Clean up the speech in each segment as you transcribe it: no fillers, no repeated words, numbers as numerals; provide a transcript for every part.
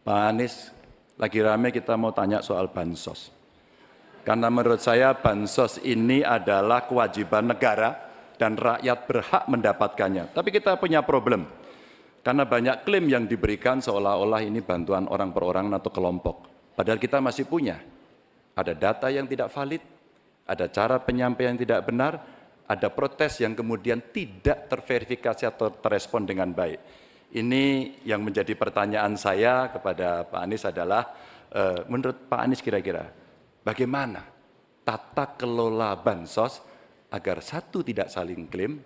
Pak Anies, lagi rame kita mau tanya soal bansos. Karena menurut saya bansos ini adalah kewajiban negara dan rakyat berhak mendapatkannya. Tapi kita punya problem, karena banyak klaim yang diberikan seolah-olah ini bantuan orang per orang atau kelompok. Padahal kita masih punya. Ada data yang tidak valid, ada cara penyampaian yang tidak benar, ada protes yang kemudian tidak terverifikasi atau terrespon dengan baik. Ini yang menjadi pertanyaan saya kepada Pak Anies adalah, menurut Pak Anies kira-kira bagaimana tata kelola bansos agar satu tidak saling klaim,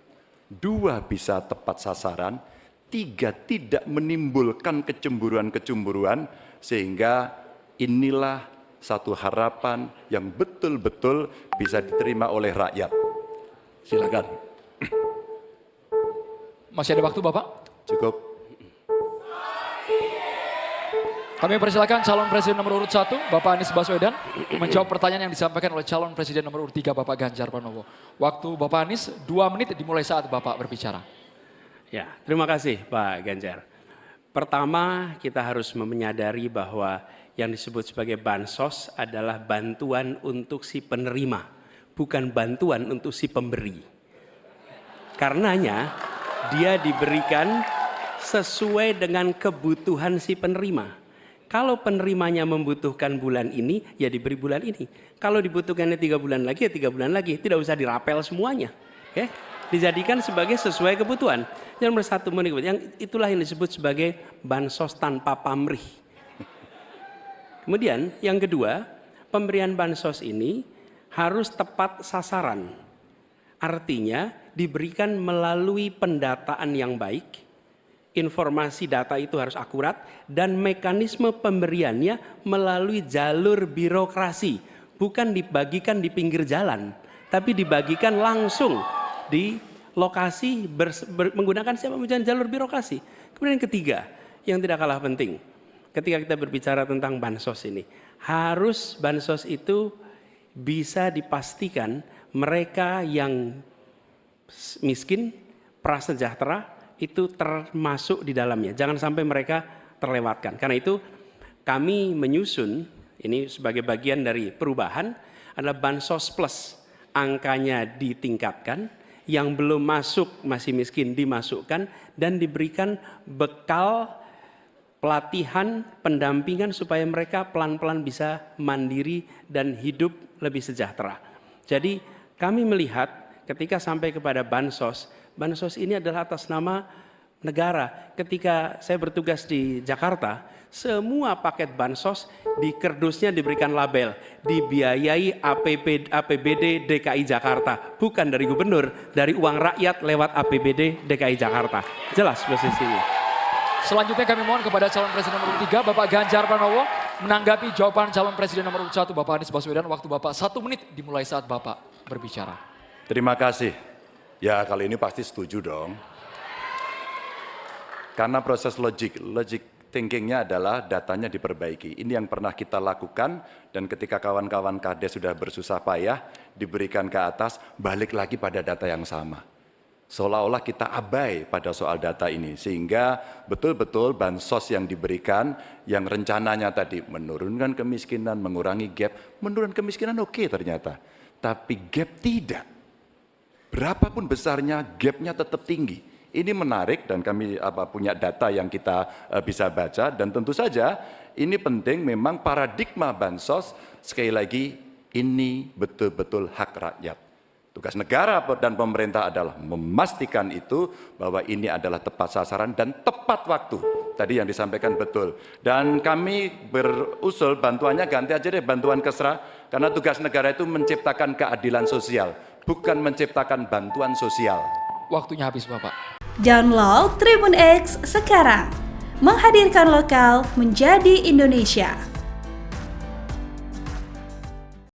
dua bisa tepat sasaran, tiga tidak menimbulkan kecemburuan-kecemburuan, sehingga inilah satu harapan yang betul-betul bisa diterima oleh rakyat. Silakan. Masih ada waktu Bapak? Cukup. Kami persilakan calon presiden nomor urut 1, Bapak Anies Baswedan, menjawab pertanyaan yang disampaikan oleh calon presiden nomor urut 3, Bapak Ganjar Pranowo. Waktu Bapak Anies 2 menit dimulai saat Bapak berbicara. Ya, terima kasih Pak Ganjar. Pertama, kita harus menyadari bahwa yang disebut sebagai bansos adalah bantuan untuk si penerima, bukan bantuan untuk si pemberi. Karenanya, dia diberikan sesuai dengan kebutuhan si penerima. Kalau penerimanya membutuhkan bulan ini, ya diberi bulan ini. Kalau dibutuhkannya 3 bulan lagi, ya 3 bulan lagi. Tidak usah dirapel semuanya. Ya. Dijadikan sebagai sesuai kebutuhan. Yang nomor 1, yang itulah yang disebut sebagai bansos tanpa pamrih. Kemudian yang kedua, pemberian bansos ini harus tepat sasaran. Artinya diberikan melalui pendataan yang baik. Informasi data itu harus akurat dan mekanisme pemberiannya melalui jalur birokrasi, bukan dibagikan di pinggir jalan, tapi dibagikan langsung di lokasi menggunakan siapa menggunakan jalur birokrasi. Kemudian yang ketiga, yang tidak kalah penting, ketika kita berbicara tentang bansos ini, harus bansos itu bisa dipastikan mereka yang miskin, prasejahtera, itu termasuk di dalamnya. Jangan sampai mereka terlewatkan. Karena itu kami menyusun, ini sebagai bagian dari perubahan, adalah Bansos Plus. Angkanya ditingkatkan, yang belum masuk masih miskin dimasukkan, dan diberikan bekal pelatihan, pendampingan supaya mereka pelan-pelan bisa mandiri dan hidup lebih sejahtera. Jadi kami melihat ketika sampai kepada bansos ini adalah atas nama negara. Ketika saya bertugas di Jakarta, semua paket bansos di kerdusnya diberikan label, dibiayai APBD DKI Jakarta, bukan dari gubernur, dari uang rakyat lewat APBD DKI Jakarta. Jelas posisinya. Selanjutnya kami mohon kepada calon presiden nomor 3, Bapak Ganjar Pranowo, menanggapi jawaban calon presiden nomor 1, Bapak Anies Baswedan. Waktu Bapak 1 menit dimulai saat Bapak berbicara. Terima kasih. Ya, kali ini pasti setuju dong. Karena proses logic thinkingnya adalah datanya diperbaiki. Ini yang pernah kita lakukan, dan ketika kawan-kawan Kades sudah bersusah payah, diberikan ke atas, balik lagi pada data yang sama. Seolah-olah kita abai pada soal data ini, sehingga betul-betul bansos yang diberikan, yang rencananya tadi menurunkan kemiskinan, mengurangi gap, menurunkan kemiskinan oke ternyata. Tapi gap tidak. Berapapun besarnya, gapnya tetap tinggi. Ini menarik dan kami punya data yang kita bisa baca, dan tentu saja ini penting, memang paradigma bansos, sekali lagi ini betul-betul hak rakyat. Tugas negara dan pemerintah adalah memastikan itu, bahwa ini adalah tepat sasaran dan tepat waktu. Tadi yang disampaikan betul. Dan kami berusul bantuannya ganti aja deh, bantuan kesra, karena tugas negara itu menciptakan keadilan sosial, bukan menciptakan bantuan sosial. Waktunya habis Bapak. Download Tribun X sekarang. Menghadirkan lokal menjadi Indonesia.